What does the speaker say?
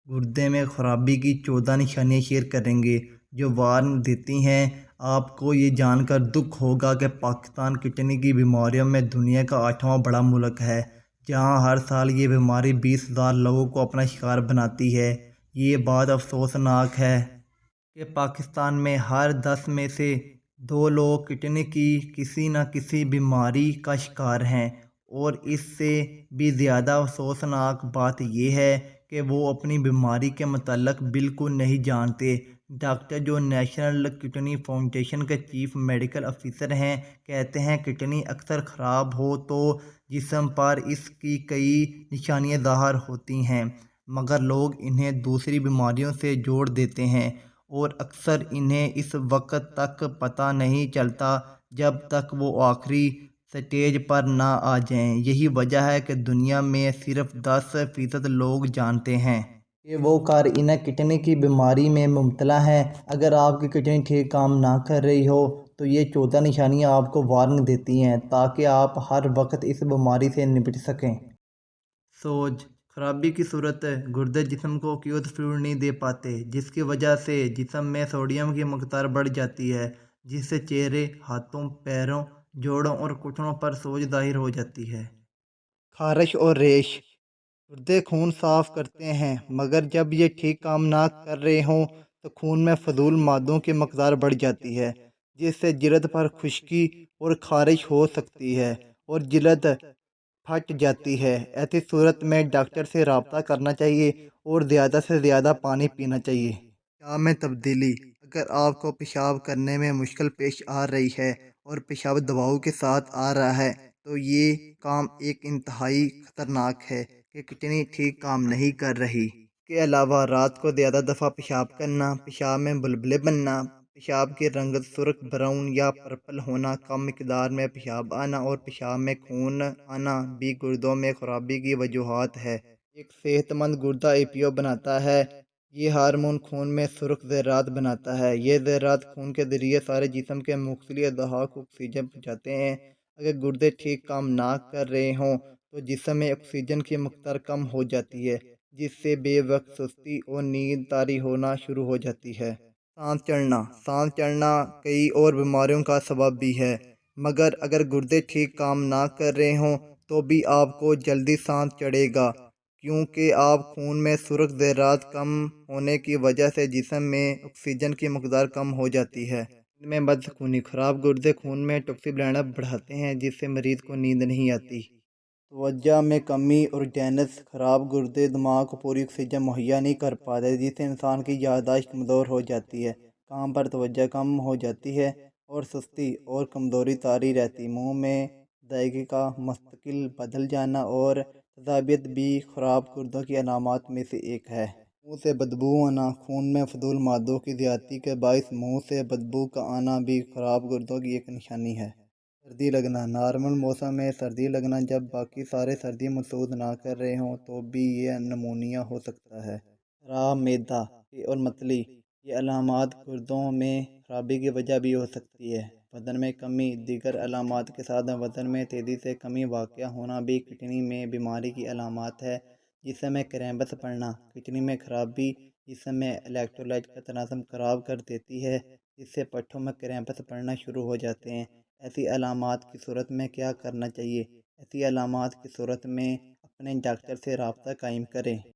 गुर्दे में खराबी की 14 निशानियां शेयर करेंगे जो वार्न देती हैं। आपको ये जानकर दुख होगा कि पाकिस्तान किडनी की बीमारियों में दुनिया का 8वां बड़ा मुल्क है, जहां हर साल ये बीमारी 20,000 लोगों को अपना शिकार बनाती है। ये बात अफसोसनाक है कि पाकिस्तान में हर 10 में से 2 लोग किडनी की किसी न किसी बीमारी का शिकार हैं। और इससे भी ज़्यादा अफसोसनाक बात यह है कि वो अपनी बीमारी के मतलब बिल्कुल नहीं जानते। डॉक्टर जो नेशनल किडनी फाउंडेशन के चीफ मेडिकल ऑफिसर हैं कहते हैं किडनी अक्सर ख़राब हो तो जिस्म पर इसकी कई निशानियां ज़ाहिर होती हैं, मगर लोग इन्हें दूसरी बीमारियों से जोड़ देते हैं और अक्सर इन्हें इस वक्त तक पता नहीं चलता जब तक वो आखिरी स्टेज पर ना आ जाएं। यही वजह है कि दुनिया में सिर्फ 10% लोग जानते हैं कि वो कारइना किडनी की बीमारी में मुब्तला हैं। अगर आपकी किडनी ठीक काम ना कर रही हो तो ये 14 निशानियां आपको वार्निंग देती हैं ताकि आप हर वक्त इस बीमारी से निपट सकें। सोज खराबी की सूरत गुर्दे जिस्म को क्यूत फ्लूइड नहीं दे पाते, जिसकी वजह से जिस्म में सोडियम की मकदार बढ़ जाती है, जिससे चेहरे, हाथों, पैरों, जोड़ों और घुटनों पर सोज जाहिर हो जाती है। खारिश और रेश गुर्दे खून साफ करते हैं, मगर जब ये ठीक काम ना कर रहे हों तो खून में फजूल मादों की मकदार बढ़ जाती है, जिससे जिल्द पर खुश्की और खारिश हो सकती है और जिल्द फट जाती है। ऐसी सूरत में डॉक्टर से रब्ता करना चाहिए और ज़्यादा से ज़्यादा पानी पीना चाहिए। पेशाब में तब्दीली अगर आपको पेशाब करने में मुश्किल पेश आ रही है और पेशाब दबाव के साथ आ रहा है तो ये काम एक इंतहाई ख़तरनाक है कि किडनी ठीक काम नहीं कर रही। के अलावा रात को ज़्यादा दफ़ा पेशाब करना, पेशाब में बुलबुले बनना, पेशाब की रंगत सुर्ख ब्राउन या पर्पल होना, कम मिकदार में पेशाब आना और पेशाब में खून आना भी गुर्दों में खराबी की वजूहात है। एक सेहतमंद गुर्दा एपीओ बनाता है। ये हार्मोन खून में सुर्ख ज़रात बनाता है। ये ज़रात खून के ज़रिए सारे जिस्म के मुख्तलिफ अज़ा को ऑक्सीजन पहुँचाते हैं। अगर गुर्दे ठीक काम ना कर रहे हों तो जिस्म में ऑक्सीजन की मकदार कम हो जाती है, जिससे बेवक्त सुस्ती और नींद तारी होना शुरू हो जाती है। सांस चढ़ना कई और बीमारियों का सबब भी है, मगर अगर गुर्दे ठीक काम ना कर रहे हों तो भी आपको जल्दी सांस चढ़ेगा, क्योंकि आप खून में सुर्ख ज़रात कम होने की वजह से जिस्म में ऑक्सीजन की मकदार कम हो जाती है। में बदसूखनी ख़राब गुर्दे खून में टॉक्सिक लेवल बढ़ाते हैं, जिससे मरीज़ को नींद नहीं आती। तवज्जो में कमी और डेंस ख़राब गुर्दे दिमाग को पूरी ऑक्सीजन मुहैया नहीं कर पाते, जिससे इंसान की याददाश्त कमज़ोर हो जाती है, काम पर तवज्जो कम हो जाती है और सुस्ती और कमज़ोरी तारी रहती। मुंह में जायके का मुस्तकिल बदल जाना और तज़ाबियत भी ख़राब गुर्दों की अलामात में से एक है। मुंह से बदबू आना खून में फजूल मादों की ज़्यादती के बायस मुंह से बदबू का आना भी ख़राब गुर्दों की एक निशानी है। सर्दी लगना नॉर्मल मौसम में सर्दी लगना जब बाकी सारे सर्दी महसूस ना कर रहे हों तो भी ये नमूनिया हो सकता है। खराब मैदा और मतली ये अलामात गुर्दों में खराबी की वजह भी हो सकती है। वज़न में कमी दीगर अलामात के साथ वज़न में तेज़ी से कमी वाक़या होना भी किडनी में बीमारी की अलामात है। जिसमें क्रैम्प्स पड़ना किडनी में खराबी जिसमें इलेक्ट्रोलाइट का तनाज़ुम ख़राब कर देती है, जिससे पट्ठों में क्रैम्प्स पड़ना शुरू हो जाते हैं। ऐसी अलामात की सूरत में क्या करना चाहिए? ऐसी अलामात की सूरत में अपने डॉक्टर से रब्ता कायम करें।